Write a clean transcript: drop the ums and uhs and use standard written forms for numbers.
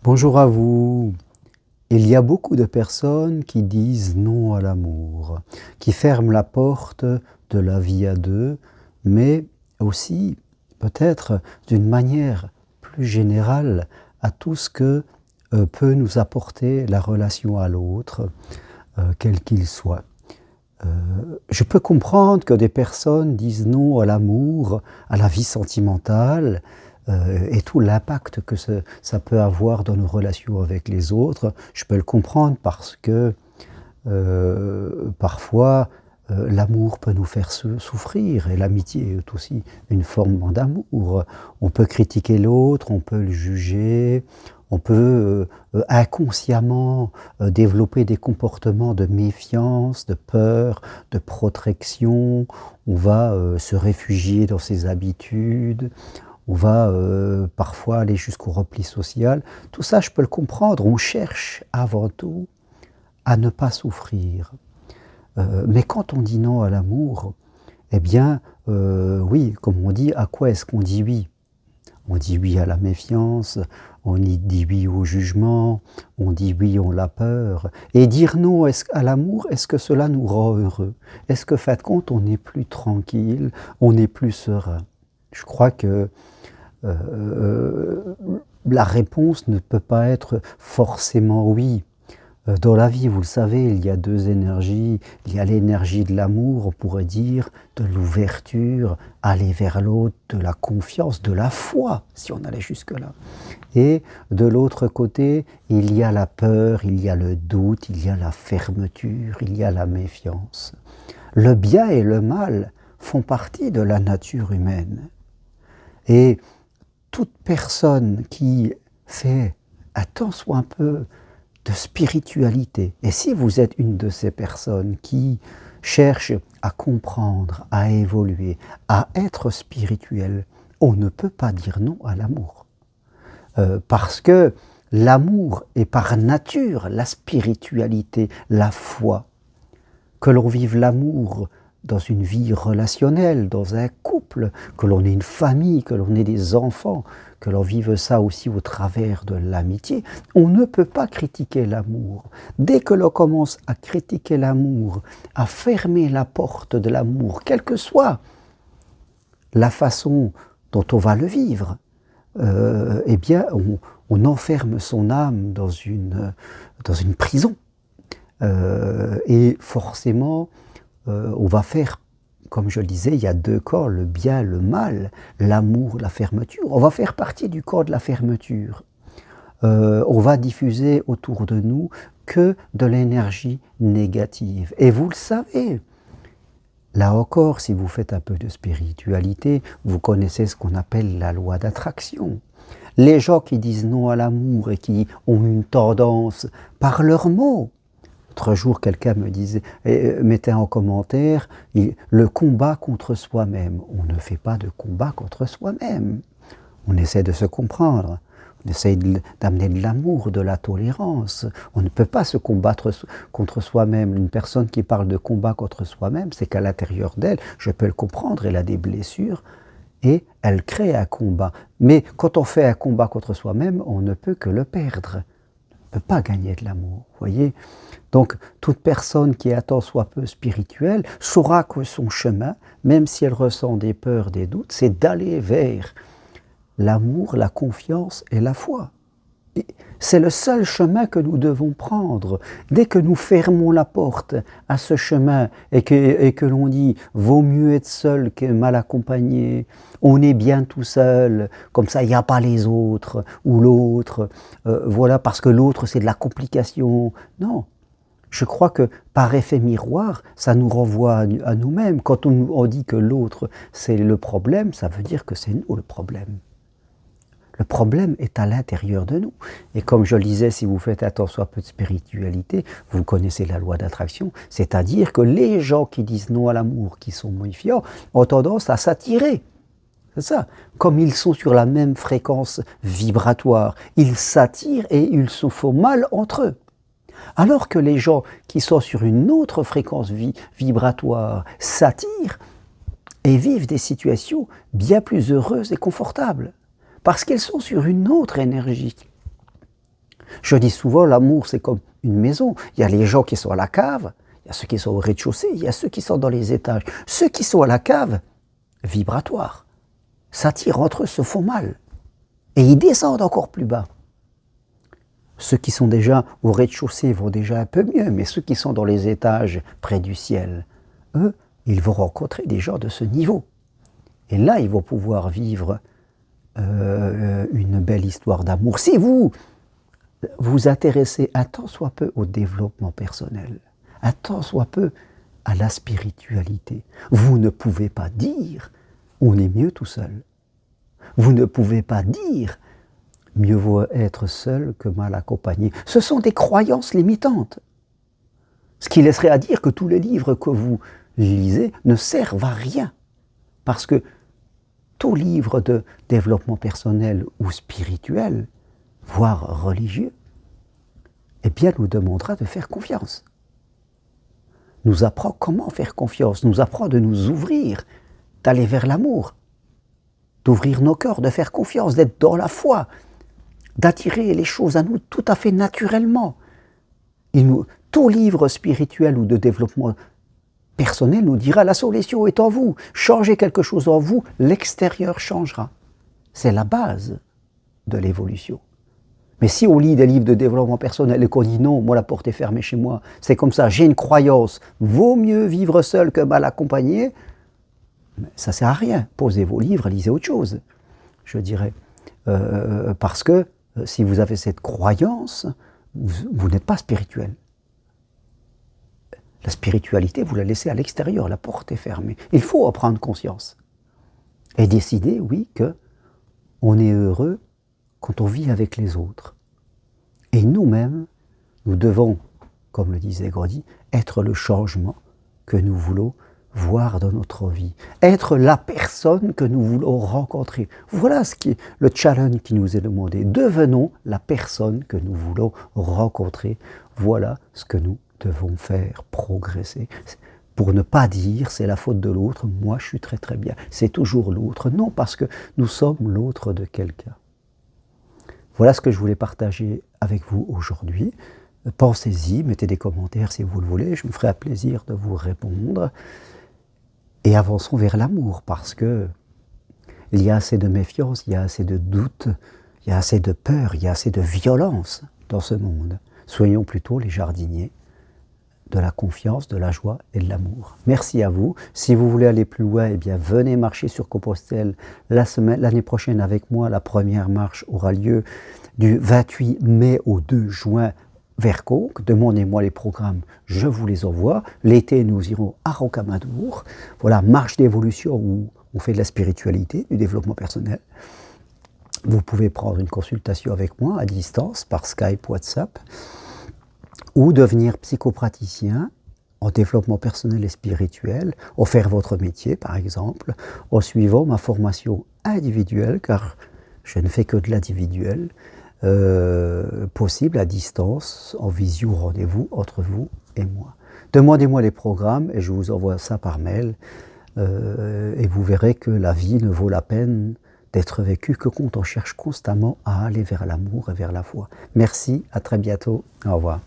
Bonjour à vous. Il y a beaucoup de personnes qui disent non à l'amour, qui ferment la porte de la vie à deux, mais aussi peut-être d'une manière plus générale à tout ce que peut nous apporter la relation à l'autre, quel qu'il soit. Je peux comprendre que des personnes disent non à l'amour, à la vie sentimentale, et tout l'impact que ça peut avoir dans nos relations avec les autres. Je peux le comprendre parce que parfois l'amour peut nous faire souffrir, et l'amitié est aussi une forme d'amour. On peut critiquer l'autre, on peut le juger, on peut inconsciemment développer des comportements de méfiance, de peur, de protection. On va se réfugier dans ses habitudes. On va parfois aller jusqu'au repli social. Tout ça, je peux le comprendre. On cherche avant tout à ne pas souffrir. Mais quand on dit non à l'amour, eh bien, oui, comme on dit, à quoi est-ce qu'on dit oui? On dit oui à la méfiance, on dit oui au jugement, on dit oui à la peur. Et dire non à l'amour, est-ce que cela nous rend heureux? Est-ce que, fin de compte, on est plus tranquille, on est plus serein? Je crois que la réponse ne peut pas être forcément oui. Dans la vie, vous le savez, il y a deux énergies. Il y a l'énergie de l'amour, on pourrait dire, de l'ouverture, aller vers l'autre, de la confiance, de la foi, si on allait jusque-là. Et de l'autre côté, il y a la peur, il y a le doute, il y a la fermeture, il y a la méfiance. Le bien et le mal font partie de la nature humaine. Et toute personne qui fait un tant soit un peu de spiritualité, et si vous êtes une de ces personnes qui cherchent à comprendre, à évoluer, à être spirituel, on ne peut pas dire non à l'amour. Parce que l'amour est par nature la spiritualité, la foi. Que l'on vive l'amour dans une vie relationnelle, dans un couple, que l'on ait une famille, que l'on ait des enfants, que l'on vive ça aussi au travers de l'amitié, on ne peut pas critiquer l'amour. Dès que l'on commence à critiquer l'amour, à fermer la porte de l'amour, quelle que soit la façon dont on va le vivre, eh bien, on enferme son âme dans une prison. Et forcément, on va faire, comme je le disais, il y a deux corps, le bien, le mal, l'amour, la fermeture. On va faire partie du corps de la fermeture. On va diffuser autour de nous que de l'énergie négative. Et vous le savez, là encore, si vous faites un peu de spiritualité, vous connaissez ce qu'on appelle la loi d'attraction. Les gens qui disent non à l'amour et qui ont une tendance par leurs mots. L'autre jour, quelqu'un me disait, mettait en commentaire, le combat contre soi-même. On ne fait pas de combat contre soi-même. On essaie de se comprendre. On essaie d'amener de l'amour, de la tolérance. On ne peut pas se combattre contre soi-même. Une personne qui parle de combat contre soi-même, c'est qu'à l'intérieur d'elle, je peux le comprendre, elle a des blessures et elle crée un combat. Mais quand on fait un combat contre soi-même, on ne peut que le perdre. On ne peut pas gagner de l'amour, voyez. Donc, toute personne qui est un tant soit peu spirituelle saura que son chemin, même si elle ressent des peurs, des doutes, c'est d'aller vers l'amour, la confiance et la foi. C'est le seul chemin que nous devons prendre. Dès que nous fermons la porte à ce chemin et que l'on dit « vaut mieux être seul que mal accompagné », on est bien tout seul, comme ça il n'y a pas les autres ou l'autre, voilà parce que l'autre c'est de la complication. Non, je crois que par effet miroir, ça nous renvoie à nous-mêmes. Quand on dit que l'autre c'est le problème, ça veut dire que c'est nous le problème. Le problème est à l'intérieur de nous. Et comme je le disais, si vous faites un tant soit peu de spiritualité, vous connaissez la loi d'attraction, c'est-à-dire que les gens qui disent non à l'amour, qui sont méfiants, ont tendance à s'attirer. C'est ça. Comme ils sont sur la même fréquence vibratoire, ils s'attirent et ils se font mal entre eux. Alors que les gens qui sont sur une autre fréquence vibratoire s'attirent et vivent des situations bien plus heureuses et confortables. Parce qu'ils sont sur une autre énergie. Je dis souvent, l'amour c'est comme une maison. Il y a les gens qui sont à la cave, il y a ceux qui sont au rez-de-chaussée, il y a ceux qui sont dans les étages. Ceux qui sont à la cave, vibratoire, s'attirent entre eux, se font mal. Et ils descendent encore plus bas. Ceux qui sont déjà au rez-de-chaussée vont déjà un peu mieux, mais ceux qui sont dans les étages près du ciel, eux, ils vont rencontrer des gens de ce niveau. Et là, ils vont pouvoir vivre une belle histoire d'amour. Si vous vous intéressez un tant soit peu au développement personnel, un tant soit peu à la spiritualité, vous ne pouvez pas dire « on est mieux tout seul ». Vous ne pouvez pas dire « mieux vaut être seul que mal accompagné ». Ce sont des croyances limitantes. Ce qui laisserait à dire que tous les livres que vous lisez ne servent à rien. Parce que tout livre de développement personnel ou spirituel, voire religieux, eh bien nous demandera de faire confiance. Nous apprend comment faire confiance, nous apprend de nous ouvrir, d'aller vers l'amour, d'ouvrir nos cœurs, de faire confiance, d'être dans la foi, d'attirer les choses à nous tout à fait naturellement. Tout livre spirituel ou de développement personnel nous dira la solution est en vous. Changez quelque chose en vous, l'extérieur changera. C'est la base de l'évolution. Mais si on lit des livres de développement personnel et qu'on dit non, moi la porte est fermée chez moi, c'est comme ça, j'ai une croyance, vaut mieux vivre seul que mal accompagné, ça ne sert à rien. Posez vos livres, lisez autre chose, je dirais. Parce que si vous avez cette croyance, vous n'êtes pas spirituel. La spiritualité, vous la laissez à l'extérieur, la porte est fermée. Il faut en prendre conscience. Et décider, oui, qu'on est heureux quand on vit avec les autres. Et nous-mêmes, nous devons, comme le disait Grody, être le changement que nous voulons voir dans notre vie. Être la personne que nous voulons rencontrer. Voilà ce qui est le challenge qui nous est demandé. Devenons la personne que nous voulons rencontrer. Voilà ce que nous devons faire progresser. Pour ne pas dire c'est la faute de l'autre, moi je suis très très bien. C'est toujours l'autre. Non, parce que nous sommes l'autre de quelqu'un. Voilà ce que je voulais partager avec vous aujourd'hui. Pensez-y, mettez des commentaires si vous le voulez, je me ferai un plaisir de vous répondre. Et avançons vers l'amour, parce que il y a assez de méfiance, il y a assez de doute, il y a assez de peur, il y a assez de violence dans ce monde. Soyons plutôt les jardiniers de la confiance, de la joie et de l'amour. Merci à vous. Si vous voulez aller plus loin, eh bien venez marcher sur Compostelle l'année prochaine avec moi. La première marche aura lieu du 28 mai au 2 juin vers Conques. Demandez-moi les programmes, je vous les envoie. L'été, nous irons à Rocamadour. Voilà, marche d'évolution où on fait de la spiritualité, du développement personnel. Vous pouvez prendre une consultation avec moi à distance, par Skype, WhatsApp, ou devenir psychopraticien en développement personnel et spirituel, en faire votre métier par exemple, en suivant ma formation individuelle, car je ne fais que de l'individuel, possible à distance, en visio rendez-vous entre vous et moi. Demandez-moi les programmes et je vous envoie ça par mail, et vous verrez que la vie ne vaut la peine d'être vécue que quand on cherche constamment à aller vers l'amour et vers la foi. Merci, à très bientôt, au revoir.